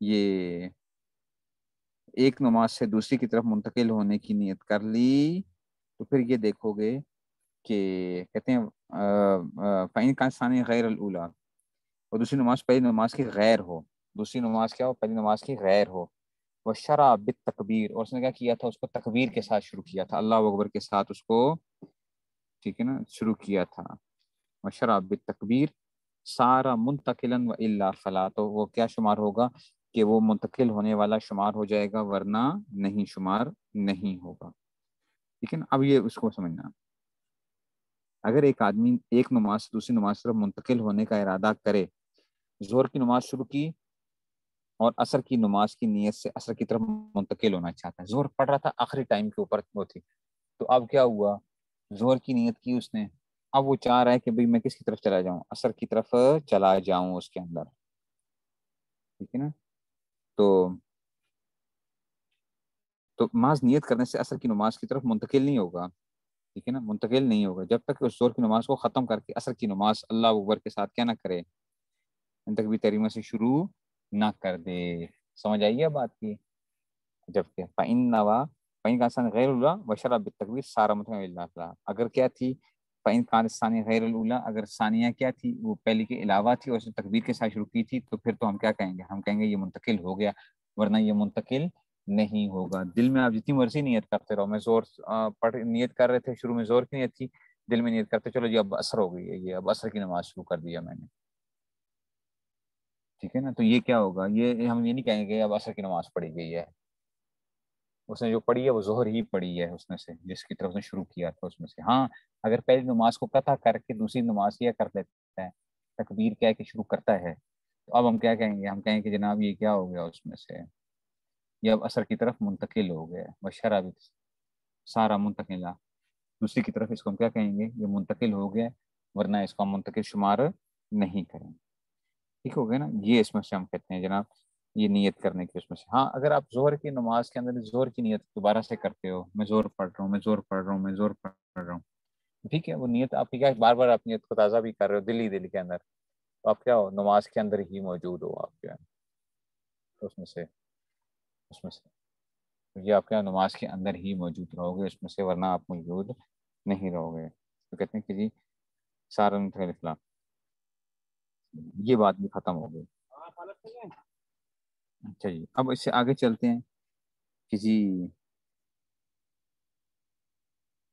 Speaker 1: یہ ایک نماز سے دوسری کی طرف منتقل ہونے کی نیت کر لی، تو پھر یہ دیکھو گے کہ کہتے ہیں فَإِن كَانَ ثَانِيَ غَيْرَ الْأُولَىٰ، اور دوسری نماز پہلی نماز کی غیر ہو، دوسری نماز کیا ہو، پہلی نماز کی غیر ہو. وہ شرع بالتکبیر، اور اس نے کیا کیا تھا، اس کو تکبیر کے ساتھ شروع کیا تھا، اللہ اکبر کے ساتھ اس کو، ٹھیک ہے نا، شروع کیا تھا. وہ شرع بالتکبیر سارا منتقلا و الا فلا، تو وہ کیا شمار ہوگا کہ وہ منتقل ہونے والا شمار ہو جائے گا، ورنہ نہیں شمار نہیں ہوگا. ٹھیک ہے نا. اب یہ اس کو سمجھنا، اگر ایک آدمی ایک نماز سے دوسری نماز طرف منتقل ہونے کا ارادہ کرے، ظہر کی نماز شروع کی اور عصر کی نماز کی نیت سے عصر کی طرف منتقل ہونا چاہتا ہے، ظہر پڑھ رہا تھا آخری ٹائم کے اوپر وہ تھی، تو اب کیا ہوا، ظہر کی نیت کی اس نے، اب وہ چاہ رہا ہے کہ بھئی میں کس کی طرف چلا جاؤں، عصر کی طرف چلا جاؤں اس کے اندر. ٹھیک ہے نا. تو محض نیت کرنے سے عصر کی نماز کی طرف منتقل نہیں ہوگا، ٹھیک ہے نا، منتقل نہیں ہوگا جب تک کہ اس ظہر کی نماز کو ختم کر کے عصر کی نماز اللہ اکبر کے ساتھ کیا نہ کرے، تکبیر تحریمہ سے شروع نہ کر دے. سمجھ آئیے بات کی. جبکہ فَإِن نَوَا فَإِن كَانَ غَيْرُ الْأُولَىٰ وَشَرَع بِالتَّكْبِيرِ صَارَ مُتَمِّمًا لِلنَّافِلَةِ، اگر کیا تھی، فَإِن كَانَتْ الثَّانِيَةُ غَيْرَ الْأُولَىٰ، اگر ثانیہ کیا تھی، وہ پہلی کے علاوہ تھی اور اس نے تکبیر کے ساتھ شروع کی تھی، تو پھر تو ہم کیا کہیں گے، ہم کہیں گے یہ منتقل ہو گیا، ورنہ یہ منتقل نہیں ہوگا. دل میں آپ جتنی مرضی نیت کرتے رہو، میں زور پڑھ نیت کر رہے تھے، شروع میں زور کی نیت تھی، دل میں نیت کرتے چلو جی اب عصر ہو گئی ہے، یہ اب عصر کی نماز شروع کر دیا میں نے. ٹھیک ہے نا. تو یہ کیا ہوگا، یہ ہم یہ نہیں کہیں گے اب عصر کی نماز پڑھی گئی ہے، اس نے جو پڑھی ہے وہ ظہر ہی پڑھی ہے اس میں سے، جس کی طرف نے شروع کیا تھا اس میں سے. ہاں اگر پہلی نماز کو قطع کر کے دوسری نماز کیا کر لیتا ہے، تکبیر کیا کہ شروع کرتا ہے، تو اب ہم کیا کہیں گے، ہم کہیں کہ جناب یہ کیا ہو گیا اس میں سے، یہ اب اثر کی طرف منتقل ہو گیا ہے، بشرا بھی سارا منتقل، دوسری کی طرف اس کو ہم کیا کہیں گے، یہ منتقل ہو گیا، ورنہ اس کو ہم منتقل شمار نہیں کریں، ٹھیک ہو گیا نا۔ یہ اس میں سے ہم کہتے ہیں جناب یہ نیت کرنے کی اس میں سے۔ ہاں اگر آپ زہر کی نماز کے اندر زہر کی نیت دوبارہ سے کرتے ہو، میں زہر پڑھ رہا ہوں، میں زہر پڑھ رہا ہوں، میں زہر پڑھ رہا ہوں، ٹھیک ہے، وہ نیت آپ کی کیا بار بار آپ نیت کو تازہ بھی کر رہے ہو دل کے اندر، تو آپ کیا ہو نماز کے اندر ہی موجود ہو آپ کیا اس میں سے، اس میں سے یہ آپ کیا نماز کے اندر ہی موجود رہو گے اس میں سے، ورنہ آپ موجود نہیں رہو گے۔ تو کہتے ہیں کہ جی سارا اخلاق، یہ بات بھی ختم ہو گئی۔ اچھا جی، اب اس سے آگے چلتے ہیں کہ جی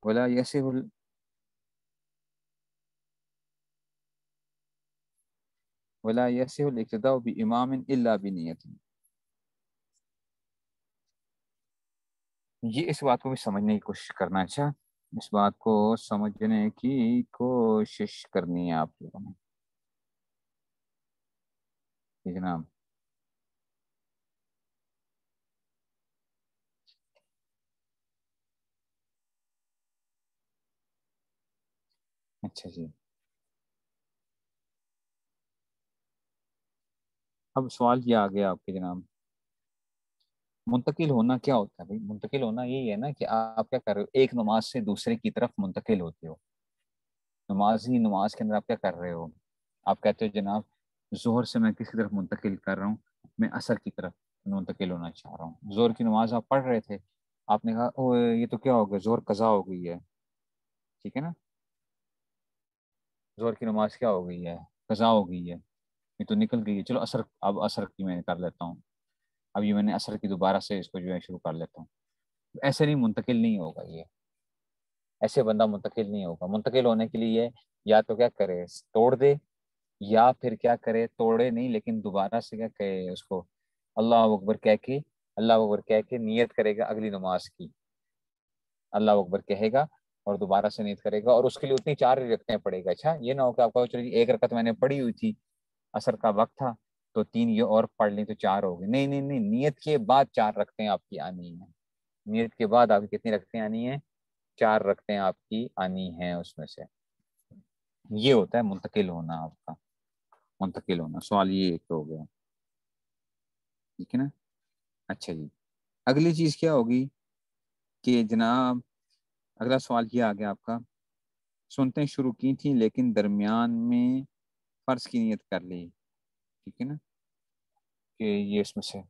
Speaker 1: ولا یسع ولا یسع الاقتداء بامام الا بنیت، یہ اس بات کو بھی سمجھنے کی کوشش کرنا، اچھا اس بات کو سمجھنے کی کوشش کرنی ہے آپ لوگوں نے، ٹھیک ہے نا۔ اچھا جی، اب سوال یہ آ گیا آپ کے جناب، منتقل ہونا کیا ہوتا ہے بھائی؟ منتقل ہونا یہی ہے نا کہ آپ کیا کر رہے ہو، ایک نماز سے دوسرے کی طرف منتقل ہوتے ہو، نماز کے اندر آپ کیا کر رہے ہو، آپ کہتے ہو جناب ظہر سے میں کس کی طرف منتقل کر رہا ہوں، میں عصر کی طرف منتقل ہونا چاہ رہا ہوں۔ ظہر کی نماز آپ پڑھ رہے تھے، آپ نے کہا او یہ تو کیا ہو گیا، ظہر قضا ہو گئی ہے، ٹھیک ہے نا، ظہر کی نماز کیا ہو گئی ہے، قضا ہو گئی ہے، یہ تو نکل گئی ہے، چلو عصر، اب عصر کی میں کر لیتا ہوں، اب یہ میں نے عصر کی دوبارہ سے اس کو جو ہے شروع کر لیتا ہوں۔ ایسے نہیں منتقل نہیں ہوگا یہ، ایسے بندہ منتقل نہیں ہوگا۔ منتقل ہونے کے لیے یا تو کیا کرے توڑ دے، یا پھر کیا کرے توڑے نہیں لیکن دوبارہ سے کیا کہے اس کو اللہ اکبر کہہ کے، اللہ اکبر کہہ کے نیت کرے گا اگلی نماز کی، اللہ اکبر کہے گا اور دوبارہ سے نیت کرے گا، اور اس کے لیے اتنی 4 رکعتیں پڑے گا۔ اچھا یہ نہ ہو کہ آپ کو چلیے ایک رکعت میں نے پڑھی ہوئی تھی، عصر کا وقت تھا تو 3 یہ اور پڑھ لیں تو 4 ہو گئے، نہیں نہیں نہیں، نیت کے بعد 4 رکعتیں آپ کی آنی ہیں، نیت کے بعد آپ کی کتنی رکعتیں آنی ہیں، 4 رکعتیں آپ کی آنی ہیں اس میں سے۔ یہ ہوتا ہے منتقل ہونا آپ کا، منتقل ہونا، سوال یہ ایک ہو گیا، ٹھیک ہے نا۔ اچھا جی، اگلی چیز کیا ہوگی کہ جناب اگلا سوال یہ آ گیا آپ کا، سنتیں شروع کی تھیں لیکن درمیان میں فرض کی نیت کر لی، ٹھیک ہے نا، کہ یہ اس میں سے،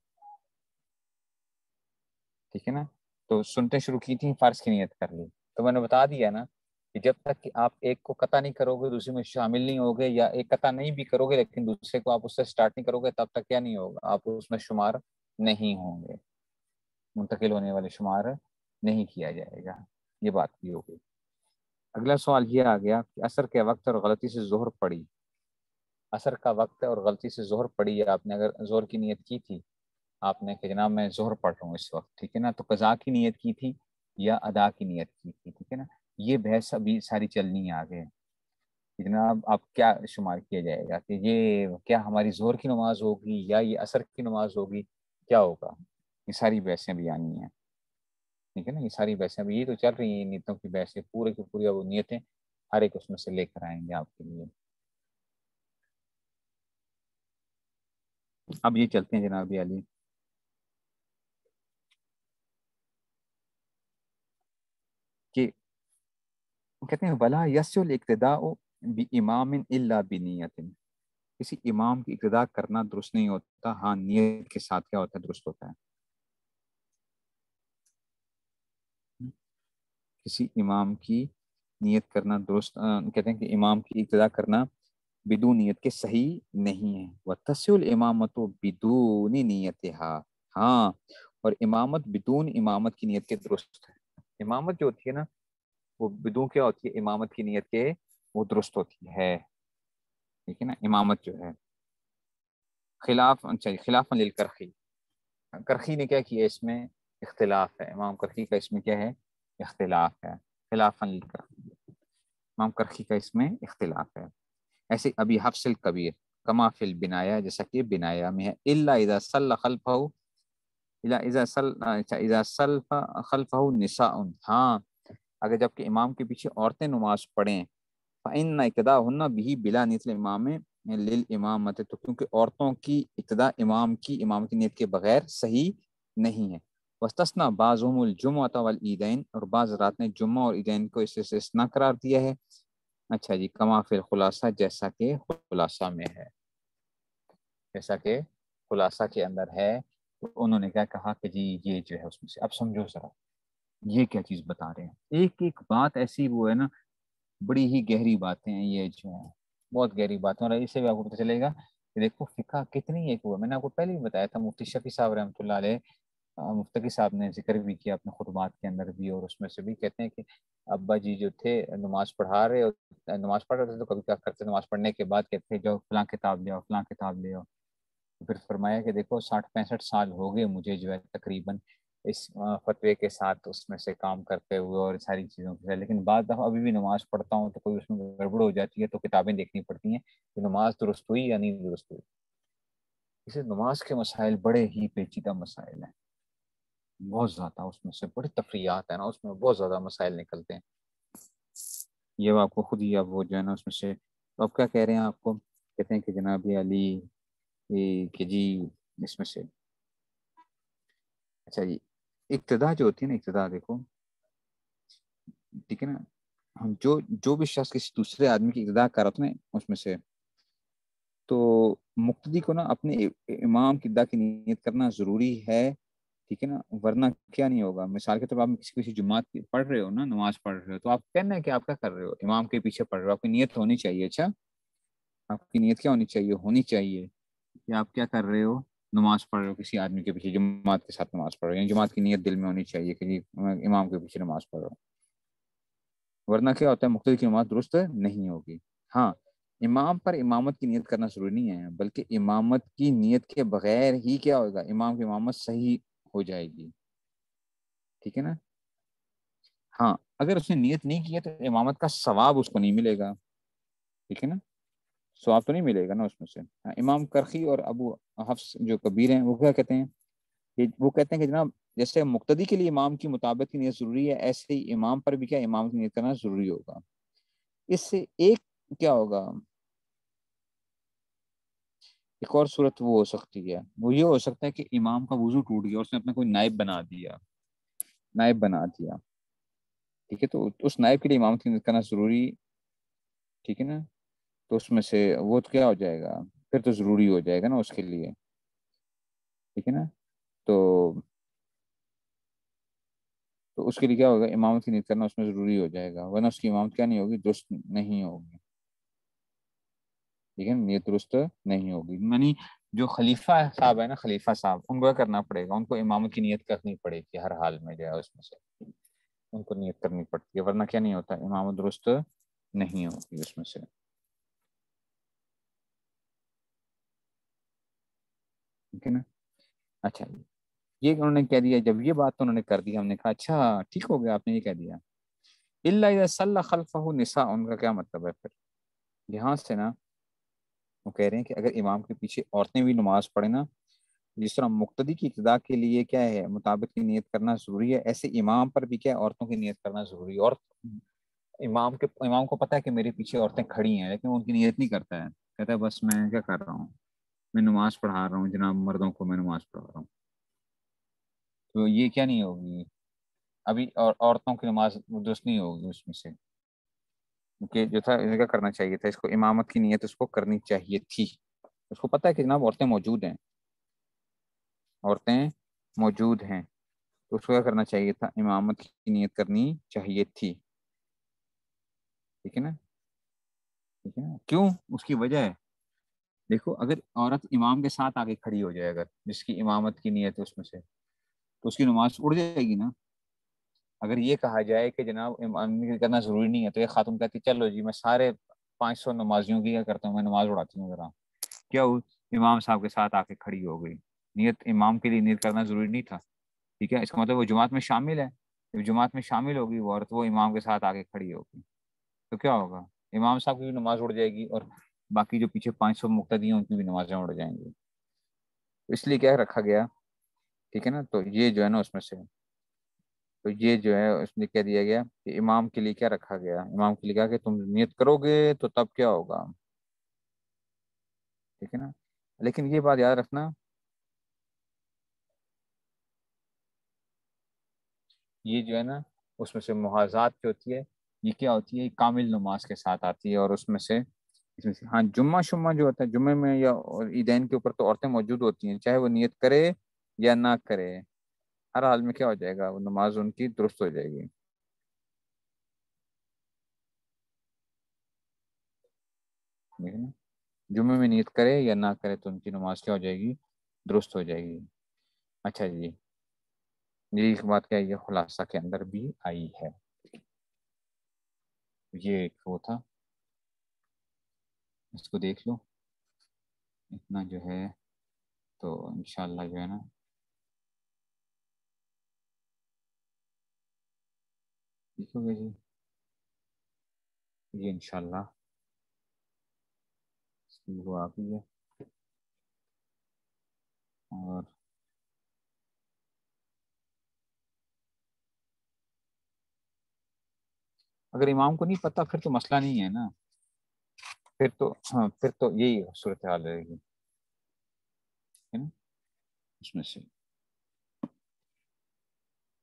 Speaker 1: ٹھیک ہے نا، تو سنتیں شروع کی تھیں فرض کی نیت کر لی، تو میں نے بتا دیا نا کہ جب تک کہ آپ ایک کو قطع نہیں کرو گے دوسرے میں شامل نہیں ہوگے، یا ایک قطع نہیں بھی کرو گے لیکن دوسرے کو آپ اس سے سٹارٹ نہیں کرو گے، تب تک کیا نہیں ہوگا، آپ اس میں شمار نہیں ہوں گے، منتقل ہونے والے شمار نہیں کیا جائے گا، یہ بات بھی ہو گئی۔ اگلا سوال یہ آ گیا کہ عصر کے وقت اور غلطی سے ظہر پڑی، عصر کا وقت ہے اور غلطی سے ظہر پڑی ہے، آپ نے اگر ظہر کی نیت کی تھی، آپ نے کہ جناب میں ظہر پڑھ رہا ہوں اس وقت، ٹھیک ہے نا، تو قضا کی نیت کی تھی یا ادا کی نیت کی تھی، ٹھیک ہے نا، یہ بحث ابھی ساری چلنی ہے آگے کہ جناب آپ کیا شمار کیا جائے گا، کہ یہ کیا ہماری ظہر کی نماز ہوگی یا یہ عصر کی نماز ہوگی، کیا ہوگا، یہ ساری بحثیں بھی آنی ہیں، ٹھیک ہے نا، یہ ساری بحثیں ابھی یہ تو چل رہی ہیں نیتوں کی بحثیں، پورے کی پوری وہ نیتیں ہر ایک اس میں سے لے کر آئیں گے آپ کے لیے۔ اب یہ چلتے ہیں جناب علی کہ کہتے ہیں بلا یس الاقتداء بامام الا بنیت، کسی امام کی اقتداء کرنا درست نہیں ہوتا، ہاں نیت کے ساتھ کیا ہوتا ہے درست ہوتا ہے، کسی امام کی نیت کرنا درست کہتے ہیں کہ امام کی اقتداء کرنا بدون نیت کے صحیح نہیں ہے، وتصح الامامت بدون نیتها، ہاں اور امامت بدون امامت کی نیت کے درست ہے، امامت جو ہوتی ہے نا وہ بدون کیا ہوتی ہے، امامت کی نیت کے وہ درست ہوتی ہے، ٹھیک ہے نا، امامت جو ہے خلاف، اچھا خلاف للکرخی، کرخی نے کیا کیا اس میں اختلاف ہے، امام کرخی کا اس میں کیا ہے اختلاف ہے، خلاف للکرخی، امام کرخی کا اس میں اختلاف ہے۔ ایسے ابھی حفص الکبیر کما فی البنایا، جیسا کہ بنایا میں ہے، الا اذا صلی خلفہ، اذا سلف خلفہ نساء، ہاں اگر جب کہ امام کے پیچھے عورتیں نماز پڑھیں، فإن اقتداءهن به بلا نیت الامام للامامت، تو کیونکہ عورتوں کی اقتداء امام کی امام کی نیت کے بغیر صحیح نہیں ہے. واستثنى بعضهم الجمعۃ والعیدین، اور بعض رات نے جمعہ اور عیدین کو اس سے استثناء قرار دیا ہے. اچھا جی، کما فی الخلاصہ، جیسا کہ خلاصہ میں ہے، جیسا کہ خلاصہ کے اندر ہے. تو انہوں نے کیا کہا کہ جی یہ جو ہے اس میں سے اب سمجھو ذرا یہ کیا چیز بتا رہے ہیں. ایک ایک بات ایسی وہ ہے نا، بڑی ہی گہری باتیں ہیں یہ جو ہیں، بہت گہری باتیں. اور اس سے بھی آپ کو پتہ چلے گا کہ دیکھو فقہ کتنی ایک ہوا. میں نے آپ کو پہلے بھی بتایا تھا، مفتی شفیع صاحب رحمۃ اللہ علیہ، مفتقی صاحب نے ذکر بھی کیا اپنے خطبات کے اندر بھی، اور اس میں سے بھی کہتے ہیں کہ ابا جی جو تھے نماز پڑھا رہے اور نماز پڑھ رہے تھے تو کبھی کیا کرتے، نماز پڑھنے کے بعد کہتے تھے جو فلاں کتاب لے آؤ، فلاں کتاب لے آؤ. پھر فرمایا کہ دیکھو 60-65 سال ہو گئے مجھے جو ہے تقریباً اس فتوے کے ساتھ اس میں سے کام کرتے ہوئے اور ساری چیزوں کے ساتھ، لیکن بعض دفعہ ابھی بھی نماز پڑھتا ہوں تو کوئی اس میں گڑبڑ ہو جاتی ہے تو کتابیں دیکھنی پڑتی ہیں کہ نماز درست ہوئی یا نہیں درست ہوئی. اسے نماز کے مسائل بڑے ہی پیچیدہ مسائل ہیں، بہت زیادہ اس میں سے بڑی تفریعات ہیں نا، اس میں بہت زیادہ مسائل نکلتے ہیں. یہ آپ کو خود ہی اب وہ جو ہے نا اس میں سے اب کیا کہہ رہے ہیں، آپ کو کہتے ہیں کہ جناب علی کہ جی اس میں سے اچھا جی ابتدا جو ہوتی ہے نا، ابتدا دیکھو ٹھیک ہے نا، جو بھی شخص کسی دوسرے آدمی کی ابتدا کر رہا تھا اس میں سے، تو مقتدی کو نا اپنے امام کی ابتدا کی نیت کرنا ضروری ہے، ٹھیک ہے نا، ورنہ کیا نہیں ہوگا. مثال کے طور پر آپ کسی جماعت پڑھ رہے ہو نا، نماز پڑھ رہے ہو، تو آپ کہنا ہے کہ آپ کیا کر رہے ہو، امام کے پیچھے پڑھ رہے ہو، آپ کی نیت ہونی چاہیے. اچھا آپ کی نیت کیا ہونی چاہیے کہ آپ کیا کر رہے ہو، نماز پڑھ رہے ہو کسی آدمی کے پیچھے، جماعت کے ساتھ نماز پڑھ رہے ہو، یعنی جماعت کی نیت دل میں ہونی چاہیے کہ جی امام کے پیچھے نماز پڑھ رہا ہوں، ورنہ کیا ہوتا ہے مقتدی کی نماز درست نہیں ہوگی. ہاں امام پر امامت کی نیت کرنا ضروری نہیں ہے، بلکہ امامت کی نیت کے بغیر ہی کیا ہوگا، امام کی امامت صحیح ہو جائے گی. ٹھیک ہے نا. ہاں اگر اس نے نیت نہیں کی ہے تو امامت کا ثواب اس کو نہیں ملے گا. ٹھیک ہے نا، ثواب تو نہیں ملے گا نا اس میں سے. امام کرخی اور ابو حفص جو کبیر ہیں وہ کیا کہتے ہیں، وہ کہتے ہیں کہ جناب جیسے مقتدی کے لیے امام کی مطابق کی نیت ضروری ہے، ایسے ہی امام پر بھی کیا امام کی نیت کرنا ضروری ہوگا. اس سے ایک کیا ہوگا، ایک اور صورت وہ ہو سکتی ہے، وہ یہ ہو سکتا ہے کہ امام کا وضو ٹوٹ گیا اور اس نے اپنا کوئی نائب بنا دیا. ٹھیک ہے، تو اس نائب کے لیے امام کی نیت کرنا ضروری، ٹھیک ہے نا، تو اس میں سے وہ تو کیا ہو جائے گا، پھر تو ضروری ہو جائے گا نا اس کے لیے. ٹھیک ہے نا، تو اس کے لیے کیا ہوگا، امامت کی نیت کرنا اس میں ضروری ہو جائے گا، ورنہ اس کی امامت کیا نہیں ہوگی، درست نہیں ہوگی. ٹھیک ہے، نیت درست نہیں ہوگی. یعنی جو خلیفہ صاحب ہے نا، خلیفہ صاحب ان کو کرنا پڑے گا، ان کو امامت کی نیت کرنی پڑے گی ہر حال میں جو ہے اس میں سے ان کو نیت کرنی پڑتی ہے، ورنہ کیا نہیں ہوتا، امامت درست نہیں ہوگی اس میں سے. ٹھیک ہے نا. اچھا یہ انہوں نے کہہ دیا، جب یہ بات تو انہوں نے کر دی، ہم نے کہا اچھا ٹھیک ہو گیا آپ نے یہ کہہ دیا. الا اذا صلى خلفه نساء، ان کا کیا مطلب ہے پھر یہاں سے نا، وہ کہہ رہے ہیں کہ اگر امام کے پیچھے عورتیں بھی نماز پڑھیں نا، جس طرح مقتدی کی ابتدا کے لیے کیا ہے مطابق کی نیت کرنا ضروری ہے، ایسے امام پر بھی کیا عورتوں کی نیت کرنا ضروری ہے. اور امام کو پتا ہے کہ میرے پیچھے عورتیں کھڑی ہیں لیکن ان کی نیت نہیں کرتا ہے، کہتا ہے بس میں کیا کر رہا ہوں، میں نماز پڑھا رہا ہوں جناب، مردوں کو میں نماز پڑھا رہا ہوں. تو یہ کیا نہیں ہوگی ابھی، اور عورتوں کی نماز درست نہیں ہوگی اس میں سے، کیونکہ جو تھا انہیں کیا کرنا چاہیے تھا، اس کو امامت کی نیت اس کو کرنی چاہیے تھی. اس کو پتا ہے کہ جناب عورتیں موجود ہیں، عورتیں موجود ہیں، تو اس کو کیا کرنا چاہیے تھا، امامت کی نیت کرنی چاہیے تھی. ٹھیک ہے نا. ٹھیک ہے نا، کیوں، اس کی وجہ ہے دیکھو، اگر عورت امام کے ساتھ آگے کھڑی ہو جائے، اگر جس کی امامت کی نیت ہے اس میں سے، تو اس کی نماز اڑ جائے گی نا. اگر یہ کہا جائے کہ جناب امام کرنا ضروری نہیں ہے، تو یہ خاتون کہتی چلو جی میں سارے 500 نمازیوں کی کیا کرتا ہوں، میں نماز اڑاتی ہوں ذرا. کیا ہو، امام صاحب کے ساتھ آ کے کھڑی ہو گئی، نیت امام کے لیے نیت کرنا ضروری نہیں تھا. ٹھیک ہے، اس کا مطلب وہ جماعت میں شامل ہے، جب جماعت میں شامل ہوگی وہ عورت، وہ امام کے ساتھ آ کے کھڑی ہوگی، تو کیا ہوگا، امام صاحب کی بھی نماز اڑ جائے گی اور باقی جو پیچھے 500 مقتدی ہیں ان کی بھی نمازیں اڑ جائیں گی. اس لیے کیا رکھا گیا ٹھیک ہے نا. تو یہ جو ہے نا اس میں سے، تو یہ جو ہے اس میں کہہ دیا گیا کہ امام کے لیے کیا رکھا گیا، امام کے لیے کہا کہ تم نیت کرو گے تو تب کیا ہوگا. ٹھیک ہے نا. لیکن یہ بات یاد رکھنا، یہ جو ہے نا اس میں سے محاذات جو ہوتی ہے، یہ کیا ہوتی ہے، کامل نماز کے ساتھ آتی ہے. اور اس میں سے ہاں جمعہ شمعہ جو ہوتا ہے، جمعے میں یا اور عیدین کے اوپر تو عورتیں موجود ہوتی ہیں، چاہے وہ نیت کرے یا نہ کرے، ہر حال میں کیا ہو جائے گا، وہ نماز ان کی درست ہو جائے گی. ٹھیک ہے نا. جمعے میں نیت کرے یا نہ کرے تو ان کی نماز کیا ہو جائے گی، درست ہو جائے گی. اچھا جی، یہ ایک بات کیا یہ خلاصہ کے اندر بھی آئی ہے. یہ ایک وہ تھا، اس کو دیکھ لو اتنا جو ہے، تو انشاءاللہ جو ہے نا لکھو گے جی، یہ انشاءاللہ وہ آپ ہی ہے. اور اگر امام کو نہیں پتا پھر تو مسئلہ نہیں ہے نا، پھر تو ہاں پھر تو یہی صورتحال رہے گی. ہے نا. اس میں سے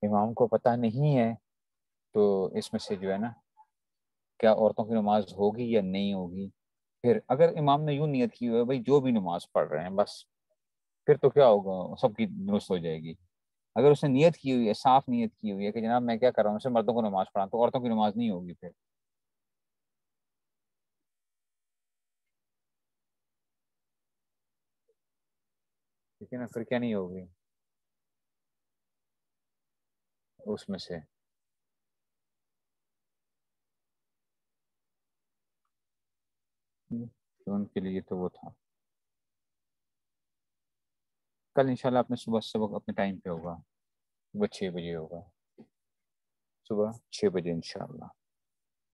Speaker 1: امام کو پتہ نہیں ہے تو اس میں سے جو ہے نا کیا عورتوں کی نماز ہوگی یا نہیں ہوگی. پھر اگر امام نے یوں نیت کی ہوئی ہے بھائی جو بھی نماز پڑھ رہے ہیں بس، پھر تو کیا ہوگا، سب کی درست ہو جائے گی. اگر اس نے نیت کی ہوئی ہے، صاف نیت کی ہوئی ہے کہ جناب میں کیا کر رہا ہوں، صرف مردوں کو نماز پڑھا، تو عورتوں کی نماز نہیں ہوگی پھر. ٹھیک ہے نا. پھر کیا نہیں ہوگی اس میں سے. تو ان کے لیے تو وہ تھا. کل انشاءاللہ اپنے صبح سبق اپنے ٹائم پہ ہوگا، صبح 6 بجے ہوگا، صبح 6 بجے انشاءاللہ.